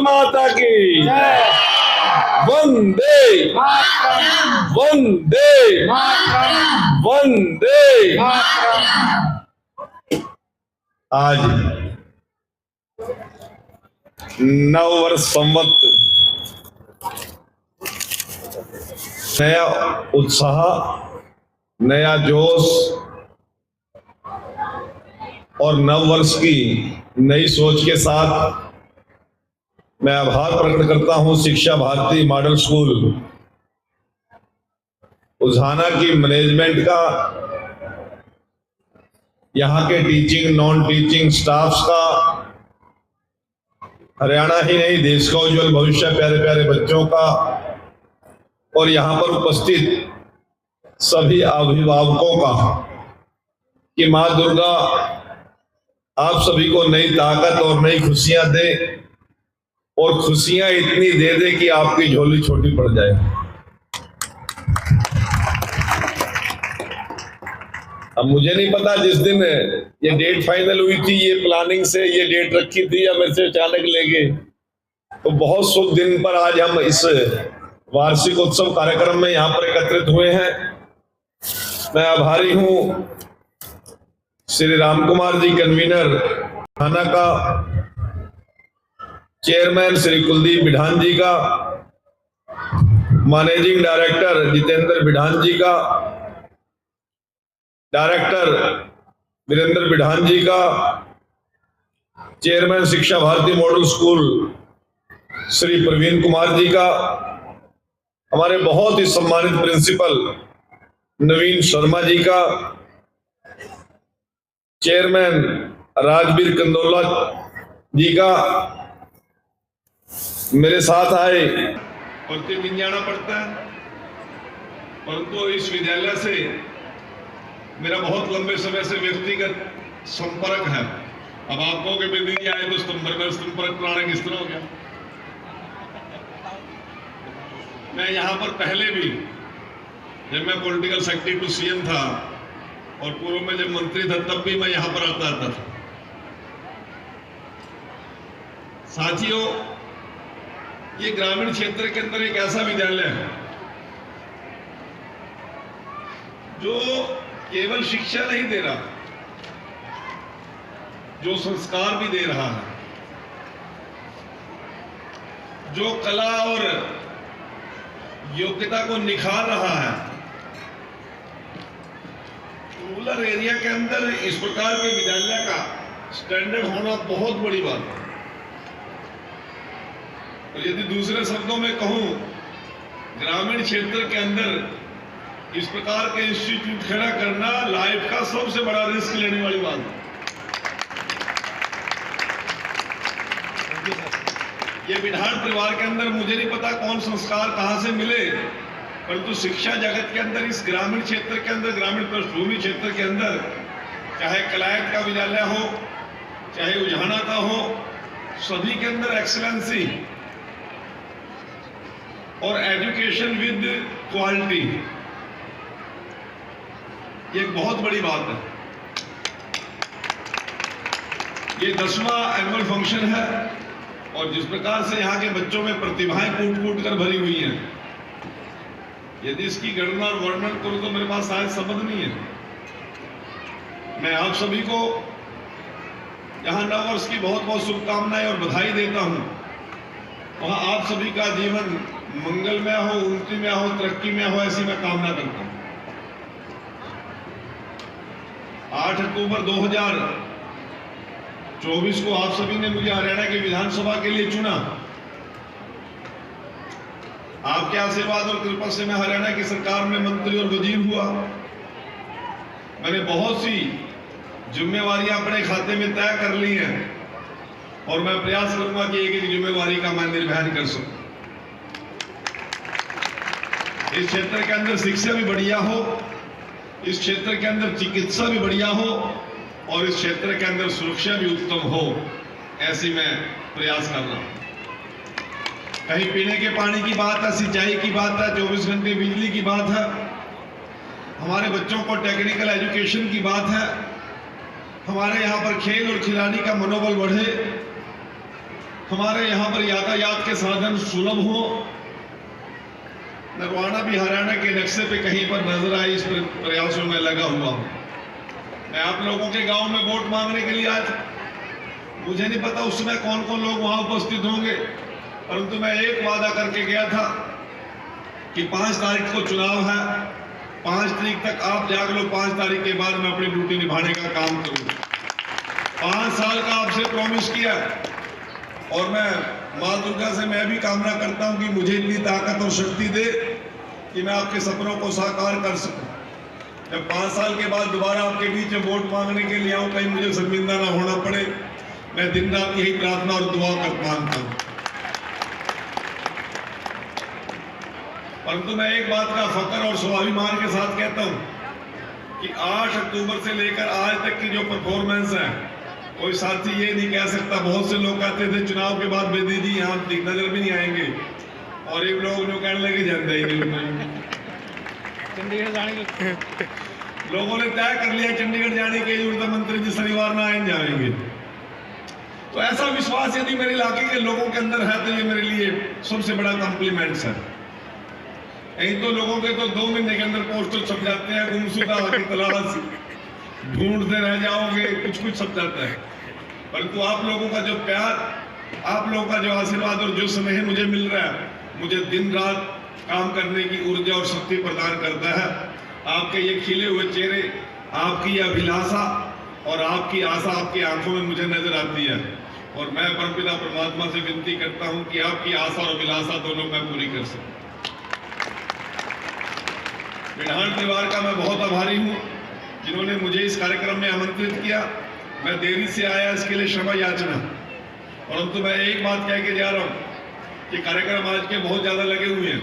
माता की वंदे वंदे वंदे। आज नववर्ष संवत, नया उत्साह, नया जोश और नववर्ष की नई सोच के साथ मैं आभार प्रकट करता हूं शिक्षा भारती मॉडल स्कूल उझाना की मैनेजमेंट का, यहाँ के टीचिंग नॉन टीचिंग स्टाफ्स का, हरियाणा ही नहीं देश का उज्जवल भविष्य प्यारे प्यारे बच्चों का, और यहाँ पर उपस्थित सभी अभिभावकों का कि माँ दुर्गा आप सभी को नई ताकत और नई खुशियां दे, और खुशियां इतनी दे दे कि आपकी झोली छोटी पड़ जाए। अब मुझे नहीं पता जिस दिन ये डेट फाइनल हुई थी, ये प्लानिंग से ये डेट रखी थी या मेरे से अचानक ले गए, तो बहुत शुभ दिन पर आज हम इस वार्षिक उत्सव कार्यक्रम में यहाँ पर एकत्रित हुए हैं। मैं आभारी हूँ श्री राम कुमार जी कन्वीनर थाना का, चेयरमैन श्री कुलदीप बिढ़ान जी का, मैनेजिंग डायरेक्टर जितेंद्र बिढ़ान जी का, डायरेक्टर वीरेंद्र बिढ़ान जी का, चेयरमैन शिक्षा भारती मॉडल स्कूल श्री प्रवीण कुमार जी का, हमारे बहुत ही सम्मानित प्रिंसिपल नवीन शर्मा जी का, चेयरमैन राजवीर कंदोला जी का, मेरे साथ आए। प्रतिदिन जाना पड़ता है, परंतु इस विद्यालय से मेरा बहुत लंबे समय से व्यक्तिगत संपर्क है। अब आप कहोगे दीदी आए तो संपर्क पुराना किस तरह हो गया। मैं यहाँ पर पहले भी, जब मैं पॉलिटिकल सेक्रेटरी टू सीएम था और पूर्व में जब मंत्री था, तब भी मैं यहाँ पर आता था। साथियों, ये ग्रामीण क्षेत्र के अंदर एक ऐसा विद्यालय है जो केवल शिक्षा नहीं दे रहा, जो संस्कार भी दे रहा है, जो कला और योग्यता को निखार रहा है। रूरल एरिया के अंदर इस प्रकार के विद्यालय का स्टैंडर्ड होना बहुत बड़ी बात है। और यदि दूसरे शब्दों में कहूं, ग्रामीण क्षेत्र के अंदर इस प्रकार के इंस्टीट्यूट खड़ा करना लाइफ का सबसे बड़ा रिस्क लेने वाली बात है। ये बिढ़ान परिवार के अंदर मुझे नहीं पता कौन संस्कार कहां से मिले, परंतु शिक्षा जगत के अंदर, इस ग्रामीण क्षेत्र के अंदर, ग्रामीण पृष्ठभूमि क्षेत्र के अंदर, चाहे कलायत का विद्यालय हो, चाहे उझाना का हो, सभी के अंदर एक्सीलेंसी और एजुकेशन विद क्वालिटी, ये एक बहुत बड़ी बात है। ये 10वां एनुअल फंक्शन है और जिस प्रकार से यहाँ के बच्चों में प्रतिभाएं कूट कूट कर भरी हुई हैं, यदि इसकी गणना और वर्णन करूं तो मेरे पास शायद शब्द नहीं है। मैं आप सभी को यहाँ नववर्ष की बहुत बहुत शुभकामनाएं और बधाई देता हूं। वहां आप सभी का जीवन मंगलमय हो, उन्नति में हो, तरक्की में हो, ऐसी मैं कामना करता हूं। 8 अक्टूबर 2024 को आप सभी ने मुझे हरियाणा की विधानसभा के लिए चुना। आपके आशीर्वाद और कृपा से मैं हरियाणा की सरकार में मंत्री और वजीर हुआ। मैंने बहुत सी जिम्मेवारियां अपने खाते में तय कर ली हैं और मैं प्रयास करूंगा कि एक एक जिम्मेवारी का मैं निर्वहन कर सकूं। इस क्षेत्र के अंदर शिक्षा भी बढ़िया हो, इस क्षेत्र के अंदर चिकित्सा भी बढ़िया हो और इस क्षेत्र के अंदर सुरक्षा भी उत्तम हो, ऐसी मैं प्रयास कर रहा हूं। कहीं पीने के पानी की बात है, सिंचाई की बात है, 24 घंटे बिजली की बात है, हमारे बच्चों को टेक्निकल एजुकेशन की बात है, हमारे यहाँ पर खेल और खिलाड़ी का मनोबल बढ़े, हमारे यहाँ पर यातायात के साधन सुलभ हो। नरवाना भी हरियाणा के नक्शे पे कहीं पर नजर आई, इस प्रयासों में लगा हुआ हूं। मैं आप लोगों के गांव में वोट मांगने के लिए आया था। मुझे नहीं पता उस समय कौन कौन लोग वहां उपस्थित होंगे, परंतु मैं एक वादा करके गया था कि 5 तारीख को चुनाव है, 5 तारीख तक आप जाग लो, 5 तारीख के बाद मैं अपनी ड्यूटी निभाने का काम करूंगा। 5 साल का आपसे प्रॉमिस किया, और मैं माँ दुर्गा से मैं भी कामना करता हूं कि मुझे इतनी ताकत और शक्ति दे कि मैं आपके सपनों को साकार कर सकूं। जब 5 साल के बाद दोबारा आपके बीच में वोट मांगने के लिए आऊं, कहीं मुझे शर्मिंदा ना होना पड़े। मैं दिन रात यही प्रार्थना और दुआ कर मांगता हूं। परंतु मैं एक बात का फक्र और स्वाभिमान के साथ कहता हूं कि 8 अक्टूबर से लेकर आज तक की जो परफॉर्मेंस है, कोई साथी ये नहीं कह सकता। बहुत से लोग कहते थे चुनाव के बाद बेदी जी यहाँ नजर भी नहीं आएंगे, और एक लोग जो कहने लगे जानते ही नहीं। चंडीगढ़ जाने के लोगों ने तय कर लिया चंडीगढ़ जाने के ऊर्जा मंत्री जी शनिवार ना आए जाएंगे। तो ऐसा विश्वास यदि मेरे इलाके के लोगों के अंदर है तो ये मेरे लिए सबसे बड़ा कॉम्प्लीमेंट्स है। यही तो लोगों के तो 2 महीने के अंदर पोस्टर छप जाते हैं, गुमशुदा की तलाश ढूंढते रह जाओगे, कुछ कुछ सब जाता है। परंतु आप लोगों का जो प्यार, आप लोगों का जो आशीर्वाद और जो स्नेह मुझे मिल रहा है, मुझे दिन रात काम करने की ऊर्जा और शक्ति प्रदान करता है। आपके ये खिले हुए चेहरे, आपकी यह अभिलाषा और आपकी आशा आपकी आंखों में मुझे नजर आती है, और मैं परमपिता परमात्मा से विनती करता हूं कि आपकी आशा और अभिलाषा दोनों मैं पूरी कर सकूं। बिरहान परिवार का मैं बहुत आभारी हूं जिन्होंने मुझे इस कार्यक्रम में आमंत्रित किया। मैं देरी से आया, इसके लिए क्षमा याचना। परंतु मैं एक बात कह के जा रहा हूं कि कार्यक्रम आज के बहुत ज्यादा लगे हुए हैं,